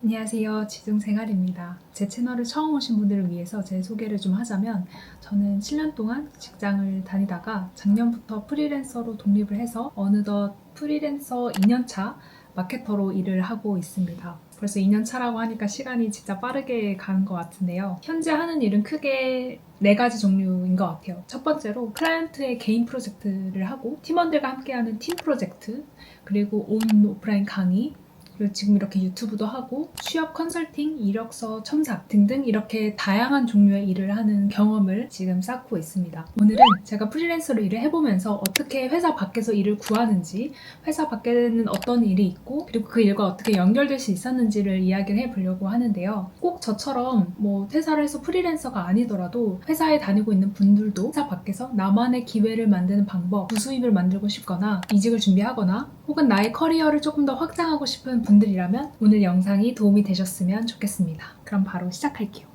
안녕하세요. 지중생활입니다. 제 채널을 처음 오신 분들을 위해서 제 소개를 좀 하자면 저는 7년 동안 직장을 다니다가 작년부터 프리랜서로 독립을 해서 어느덧 프리랜서 2년차 마케터로 일을 하고 있습니다. 벌써 2년 차라고 하니까 시간이 진짜 빠르게 가는 것 같은데요. 현재 하는 일은 크게 4가지 종류인 것 같아요. 첫 번째로 클라이언트의 개인 프로젝트를 하고 팀원들과 함께하는 팀 프로젝트, 그리고 온 오프라인 강의, 그리고 지금 이렇게 유튜브도 하고 취업 컨설팅, 이력서 첨삭 등등 이렇게 다양한 종류의 일을 하는 경험을 지금 쌓고 있습니다. 오늘은 제가 프리랜서로 일을 해보면서 어떻게 회사 밖에서 일을 구하는지, 회사 밖에는 어떤 일이 있고, 그리고 그 일과 어떻게 연결될 수 있었는지를 이야기를 해보려고 하는데요. 꼭 저처럼 퇴사를 해서 프리랜서가 아니더라도 회사에 다니고 있는 분들도 회사 밖에서 나만의 기회를 만드는 방법, 부수입을 만들고 싶거나 이직을 준비하거나 혹은 나의 커리어를 조금 더 확장하고 싶은 분들이라면 오늘 영상이 도움이 되셨으면 좋겠습니다. 그럼 바로 시작할게요.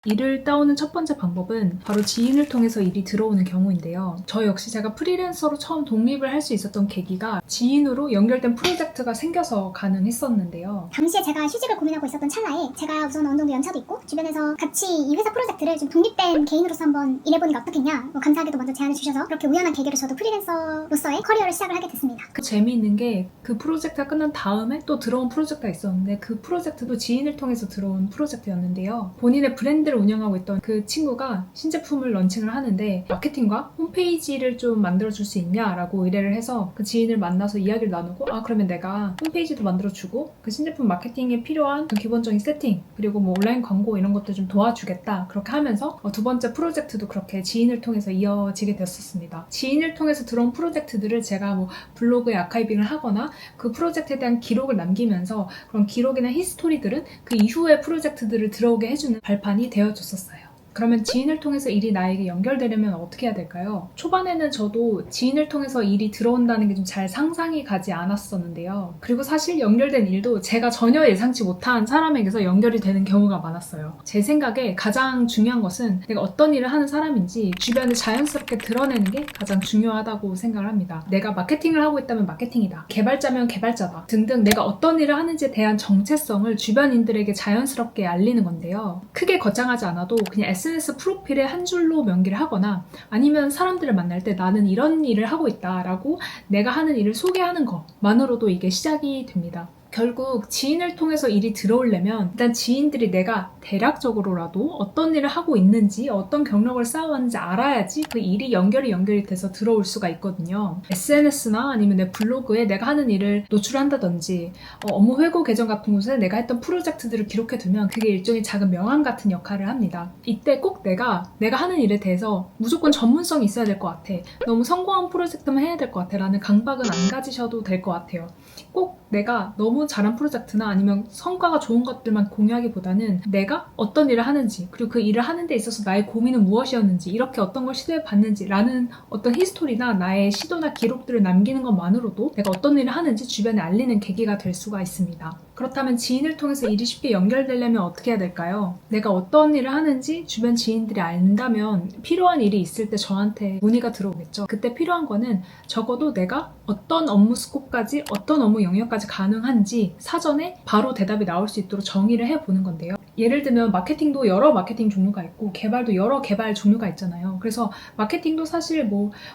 일을 따오는 첫 번째 방법은 바로 지인을 통해서 일이 들어오는 경우인데요. 저 역시 제가 프리랜서로 처음 독립을 할 수 있었던 계기가 지인으로 연결된 프로젝트가 생겨서 가능했었는데요. 당시에 제가 휴직을 고민하고 있었던 찰나에 제가 우선 어느 정도 연차도 있고 주변에서 같이 이 회사 프로젝트를 좀 독립된 개인으로서 한번 일해보는 게 어떻겠냐, 감사하게도 먼저 제안을 주셔서 그렇게 우연한 계기로 저도 프리랜서로서의 커리어를 시작을 하게 됐습니다. 재미있는 게 그 프로젝트가 끝난 다음에 또 들어온 프로젝트가 있었는데 그 프로젝트도 지인을 통해서 들어온 프로젝트였는데요. 본인의 브랜드를 운영하고 있던 그 친구가 신제품을 런칭을 하는데 마케팅과 홈페이지를 좀 만들어줄 수 있냐라고 의뢰를 해서 그 지인을 만나서 이야기를 나누고, 그러면 내가 홈페이지도 만들어주고 그 신제품 마케팅에 필요한 그 기본적인 세팅, 그리고 온라인 광고 이런 것도 좀 도와주겠다, 그렇게 하면서 두 번째 프로젝트도 그렇게 지인을 통해서 이어지게 됐었습니다. 지인을 통해서 들어온 프로젝트들을 제가 블로그에 아카이빙을 하거나 그 프로젝트에 대한 기록을 남기면서 그런 기록이나 히스토리들은 그 이후의 프로젝트들을 들어오게 해주는 발판이 되어줬었어요. 그러면 지인을 통해서 일이 나에게 연결되려면 어떻게 해야 될까요? 초반에는 저도 지인을 통해서 일이 들어온다는 게 좀 잘 상상이 가지 않았었는데요. 그리고 사실 연결된 일도 제가 전혀 예상치 못한 사람에게서 연결이 되는 경우가 많았어요. 제 생각에 가장 중요한 것은 내가 어떤 일을 하는 사람인지 주변에 자연스럽게 드러내는 게 가장 중요하다고 생각을 합니다. 내가 마케팅을 하고 있다면 마케팅이다, 개발자면 개발자다 등등 내가 어떤 일을 하는지에 대한 정체성을 주변인들에게 자연스럽게 알리는 건데요. 크게 거창하지 않아도 그냥 SNS 프로필에 한 줄로 명기를 하거나 아니면 사람들을 만날 때 나는 이런 일을 하고 있다라고 내가 하는 일을 소개하는 것만으로도 이게 시작이 됩니다. 결국 지인을 통해서 일이 들어오려면 일단 지인들이 내가 대략적으로라도 어떤 일을 하고 있는지, 어떤 경력을 쌓아왔는지 알아야지 그 일이 연결이 돼서 들어올 수가 있거든요. SNS나 아니면 내 블로그에 내가 하는 일을 노출한다든지 업무 회고 계정 같은 곳에 내가 했던 프로젝트들을 기록해두면 그게 일종의 작은 명함 같은 역할을 합니다. 이때 꼭 내가 하는 일에 대해서 무조건 전문성이 있어야 될 것 같아, 너무 성공한 프로젝트만 해야 될 것 같아 라는 강박은 안 가지셔도 될 것 같아요. 꼭 내가 너무 잘한 프로젝트나 아니면 성과가 좋은 것들만 공유하기보다는 내가 어떤 일을 하는지, 그리고 그 일을 하는 데 있어서 나의 고민은 무엇이었는지, 이렇게 어떤 걸 시도해 봤는지 라는 어떤 히스토리나 나의 시도나 기록들을 남기는 것만으로도 내가 어떤 일을 하는지 주변에 알리는 계기가 될 수가 있습니다. 그렇다면 지인을 통해서 일이 쉽게 연결되려면 어떻게 해야 될까요? 내가 어떤 일을 하는지 주변 지인들이 안다면 필요한 일이 있을 때 저한테 문의가 들어오겠죠. 그때 필요한 거는 적어도 내가 어떤 업무 스코프까지, 어떤 업무 영역까지 가능한지 사전에 바로 대답이 나올 수 있도록 정의를 해보는 건데요. 예를 들면 마케팅도 여러 마케팅 종류가 있고 개발도 여러 개발 종류가 있잖아요. 그래서 마케팅도 사실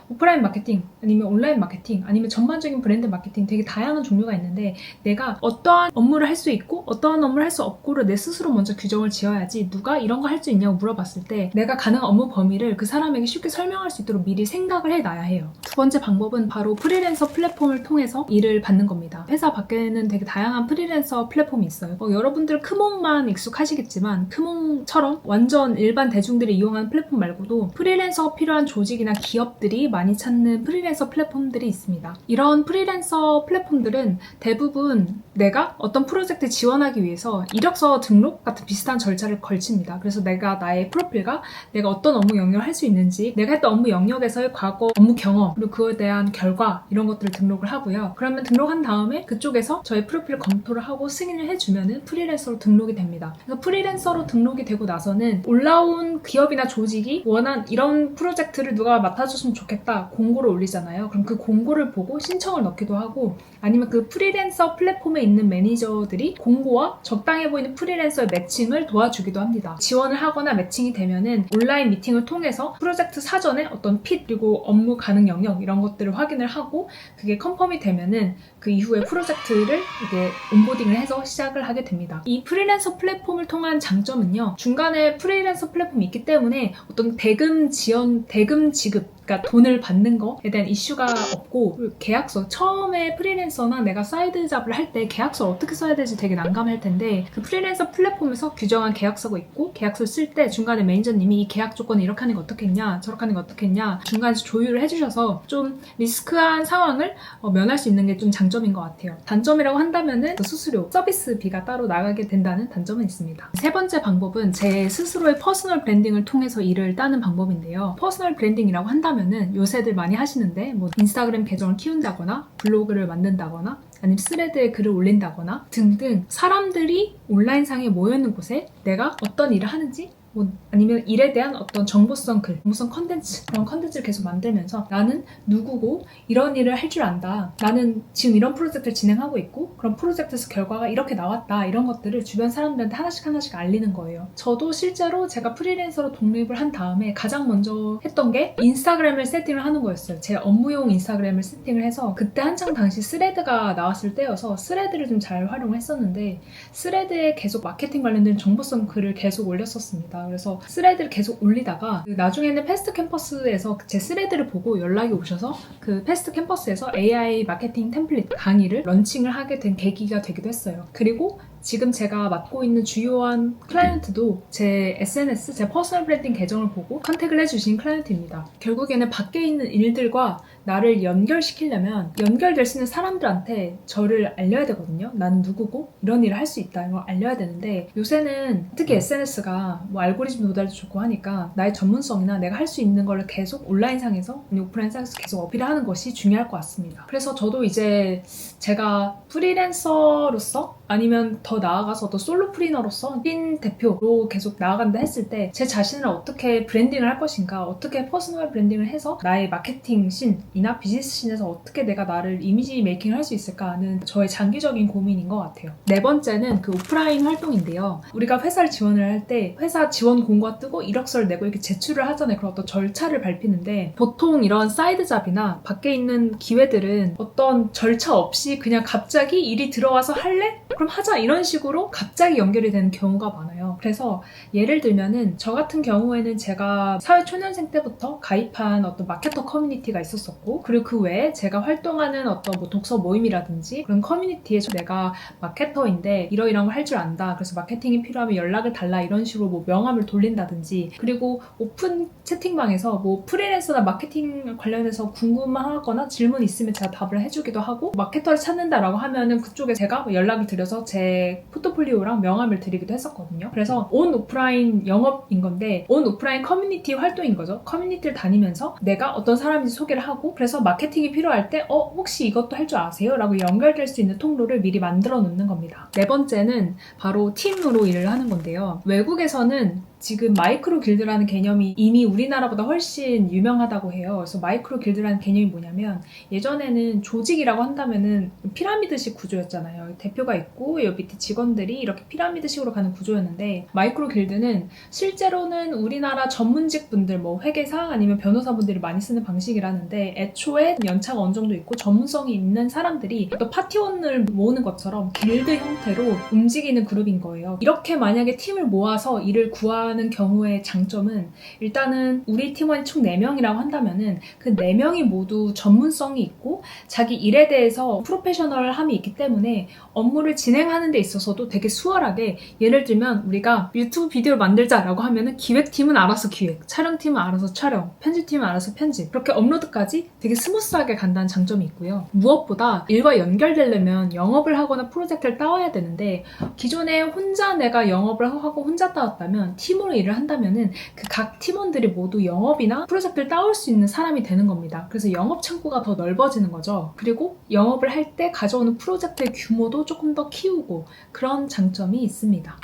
오프라인 마케팅, 아니면 온라인 마케팅, 아니면 전반적인 브랜드 마케팅 되게 다양한 종류가 있는데 내가 어떠한 업무를 할 수 있고 어떠한 업무를 할 수 없고를 내 스스로 먼저 규정을 지어야지, 누가 이런 거 할 수 있냐고 물어봤을 때 내가 가능한 업무 범위를 그 사람에게 쉽게 설명할 수 있도록 미리 생각을 해놔야 해요. 두 번째 방법은 바로 프리랜서 플랫폼을 통해서 일을 받는 겁니다. 회사 밖에는 되게 다양한 프리랜서 플랫폼이 있어요. 여러분들 크몽만 익숙하시겠지만 크몽처럼 완전 일반 대중들이 이용하는 플랫폼 말고도 프리랜서 필요한 조직이나 기업들이 많이 찾는 프리랜서 플랫폼들이 있습니다. 이런 프리랜서 플랫폼들은 대부분 내가 어떤 프로젝트 지원하기 위해서 이력서 등록 같은 비슷한 절차를 걸칩니다. 그래서 내가 나의 프로필과 내가 어떤 업무 영역을 할 수 있는지, 내가 했던 업무 영역에서의 과거 업무 경험, 그리고 그거에 대한 결과 이런 것들을 등록을 하고요. 그러면 등록한 다음에 그쪽 그쪽에서 저의 프로필 검토를 하고 승인을 해주면은 프리랜서로 등록이 됩니다. 그래서 프리랜서로 등록이 되고 나서는 올라온 기업이나 조직이 원한 이런 프로젝트를 누가 맡아줬으면 좋겠다 공고를 올리잖아요. 그럼 그 공고를 보고 신청을 넣기도 하고, 아니면 그 프리랜서 플랫폼에 있는 매니저들이 공고와 적당해 보이는 프리랜서의 매칭을 도와주기도 합니다. 지원을 하거나 매칭이 되면은 온라인 미팅을 통해서 프로젝트 사전에 어떤 핏 그리고 업무 가능 영역 이런 것들을 확인을 하고, 그게 컨펌이 되면은 그 이후에 프로젝트를 이게 온보딩을 해서 시작을 하게 됩니다. 이 프리랜서 플랫폼을 통한 장점은요, 중간에 프리랜서 플랫폼이 있기 때문에 어떤 대금 지원, 대금 지급, 그러니까 돈을 받는 거에 대한 이슈가 없고, 계약서, 처음에 프리랜서나 내가 사이드 잡을 할 때 계약서 어떻게 써야 될지 되게 난감할 텐데, 그 프리랜서 플랫폼에서 규정한 계약서가 있고, 계약서를 쓸 때 중간에 매니저님이 이 계약 조건을 이렇게 하는 게 어떻겠냐, 저렇게 하는 게 어떻겠냐 중간에서 조율을 해주셔서 좀 리스크한 상황을 면할 수 있는 게 좀 장점인 것 같아요. 단점이라고 한다면은 수수료, 서비스비가 따로 나가게 된다는 단점은 있습니다. 세 번째 방법은 제 스스로의 퍼스널 브랜딩을 통해서 일을 따는 방법인데요. 퍼스널 브랜딩이라고 한다면은 요새들 많이 하시는데, 뭐 인스타그램 계정을 키운다거나 블로그를 만든다거나 아니면 스레드에 글을 올린다거나 등등 사람들이 온라인상에 모여있는 곳에 내가 어떤 일을 하는지, 뭐 아니면 일에 대한 어떤 정보성 글, 정보성 컨텐츠, 그런 컨텐츠를 계속 만들면서 나는 누구고 이런 일을 할 줄 안다, 나는 지금 이런 프로젝트를 진행하고 있고 그런 프로젝트에서 결과가 이렇게 나왔다, 이런 것들을 주변 사람들한테 하나씩 알리는 거예요. 저도 실제로 제가 프리랜서로 독립을 한 다음에 가장 먼저 했던 게 인스타그램을 세팅을 하는 거였어요. 제 업무용 인스타그램을 세팅을 해서, 그때 한창 당시 스레드가 나왔을 때여서 스레드를 좀 잘 활용을 했었는데, 스레드에 계속 마케팅 관련된 정보성 글을 계속 올렸었습니다. 그래서 스레드를 계속 올리다가 나중에는 패스트 캠퍼스에서 제 스레드를 보고 연락이 오셔서 그 패스트 캠퍼스에서 AI 마케팅 템플릿 강의를 런칭을 하게 된 계기가 되기도 했어요. 그리고 지금 제가 맡고 있는 주요한 클라이언트도 제 SNS, 제 퍼스널 브랜딩 계정을 보고 컨택을 해주신 클라이언트입니다. 결국에는 밖에 있는 일들과 나를 연결시키려면 연결될 수 있는 사람들한테 저를 알려야 되거든요. 나는 누구고 이런 일을 할 수 있다, 이걸 알려야 되는데, 요새는 특히 SNS가 뭐 알고리즘 도달도 좋고 하니까 나의 전문성이나 내가 할 수 있는 거를 계속 온라인상에서 오프라인상에서 계속 어필하는 것이 중요할 것 같습니다. 그래서 저도 이제 제가 프리랜서로서 아니면 더 나아가서 더 솔로프리너로서 핀 대표로 계속 나아간다 했을 때 제 자신을 어떻게 브랜딩을 할 것인가, 어떻게 퍼스널 브랜딩을 해서 나의 마케팅 씬이나 비즈니스 씬에서 어떻게 내가 나를 이미지 메이킹을 할 수 있을까 하는 저의 장기적인 고민인 것 같아요. 네 번째는 그 오프라인 활동인데요. 우리가 회사를 지원을 할 때 회사 지원 공고가 뜨고 이력서를 내고 이렇게 제출을 하잖아요. 그런 어떤 절차를 밟히는데, 보통 이런 사이드 잡이나 밖에 있는 기회들은 어떤 절차 없이 그냥 갑자기 일이 들어와서 할래? 그럼 하자, 이런 식으로 갑자기 연결이 되는 경우가 많아요. 그래서 예를 들면은 저 같은 경우에는 제가 사회초년생 때부터 가입한 어떤 마케터 커뮤니티가 있었었고, 그리고 그 외에 제가 활동하는 어떤 뭐 독서 모임이라든지 그런 커뮤니티에서 내가 마케터인데 이러이러한 걸 할 줄 안다, 그래서 마케팅이 필요하면 연락을 달라, 이런 식으로 뭐 명함을 돌린다든지, 그리고 오픈 채팅방에서 뭐 프리랜서나 마케팅 관련해서 궁금하거나 질문 있으면 제가 답을 해주기도 하고, 마케터를 찾는다라고 하면은 그쪽에 제가 연락을 드려서 제 포트폴리오랑 명함을 드리기도 했었거든요. 그래서 온 오프라인 영업인 건데 온 오프라인 커뮤니티 활동인 거죠. 커뮤니티를 다니면서 내가 어떤 사람인지 소개를 하고, 그래서 마케팅이 필요할 때 혹시 이것도 할 줄 아세요? 라고 연결될 수 있는 통로를 미리 만들어 놓는 겁니다. 네 번째는 바로 팀으로 일을 하는 건데요. 외국에서는 지금 마이크로 길드라는 개념이 이미 우리나라보다 훨씬 유명하다고 해요. 그래서 마이크로 길드라는 개념이 뭐냐면, 예전에는 조직이라고 한다면은 피라미드식 구조였잖아요. 대표가 있고 여 밑에 직원들이 이렇게 피라미드식으로 가는 구조였는데, 마이크로 길드는 실제로는 우리나라 전문직 분들, 뭐 회계사 아니면 변호사분들이 많이 쓰는 방식이라는데, 애초에 연차가 어느 정도 있고 전문성이 있는 사람들이 어떤 파티원을 모으는 것처럼 길드 형태로 움직이는 그룹인 거예요. 이렇게 만약에 팀을 모아서 일을 구하는 경우의 장점은, 일단은 우리 팀원이 총 4명이라고 한다면은 그 4명이 모두 전문성이 있고 자기 일에 대해서 프로페셔널함이 있기 때문에 업무를 진행하는 데 있어서도 되게 수월하게, 예를 들면 우리가 유튜브 비디오를 만들자라고 하면은 기획팀은 알아서 기획, 촬영팀은 알아서 촬영, 편집팀은 알아서 편집, 그렇게 업로드까지 되게 스무스하게 간다는 장점이 있고요. 무엇보다 일과 연결되려면 영업을 하거나 프로젝트를 따와야 되는데, 기존에 혼자 내가 영업을 하고 혼자 따왔다면 팀 팀으로 일을 한다면은 그 각 팀원들이 모두 영업이나 프로젝트를 따올 수 있는 사람이 되는 겁니다. 그래서 영업 창구가 더 넓어지는 거죠. 그리고 영업을 할 때 가져오는 프로젝트의 규모도 조금 더 키우고 그런 장점이 있습니다.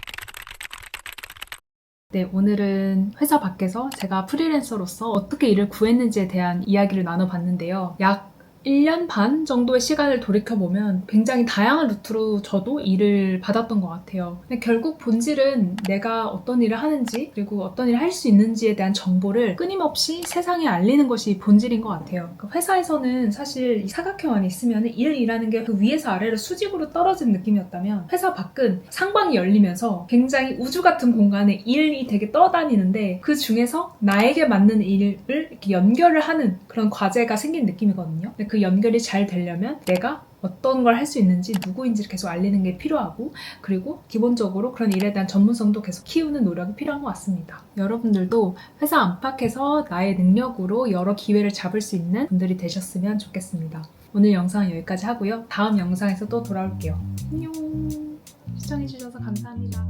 네, 오늘은 회사 밖에서 제가 프리랜서로서 어떻게 일을 구했는지에 대한 이야기를 나눠봤는데요. 약 1년 반 정도의 시간을 돌이켜보면 굉장히 다양한 루트로 저도 일을 받았던 것 같아요. 근데 결국 본질은 내가 어떤 일을 하는지 그리고 어떤 일을 할 수 있는지에 대한 정보를 끊임없이 세상에 알리는 것이 본질인 것 같아요. 그 회사에서는 사실 이 사각형 안에 있으면 일하는 게 그 위에서 아래로 수직으로 떨어진 느낌이었다면 회사 밖은 상방이 열리면서 굉장히 우주 같은 공간에 일이 되게 떠다니는데 그 중에서 나에게 맞는 일을 이렇게 연결을 하는 그런 과제가 생긴 느낌이거든요. 그 연결이 잘 되려면 내가 어떤 걸 할 수 있는지 누구인지를 계속 알리는 게 필요하고 그리고 기본적으로 그런 일에 대한 전문성도 계속 키우는 노력이 필요한 것 같습니다. 여러분들도 회사 안팎에서 나의 능력으로 여러 기회를 잡을 수 있는 분들이 되셨으면 좋겠습니다. 오늘 영상은 여기까지 하고요. 다음 영상에서 또 돌아올게요. 안녕. 시청해주셔서 감사합니다.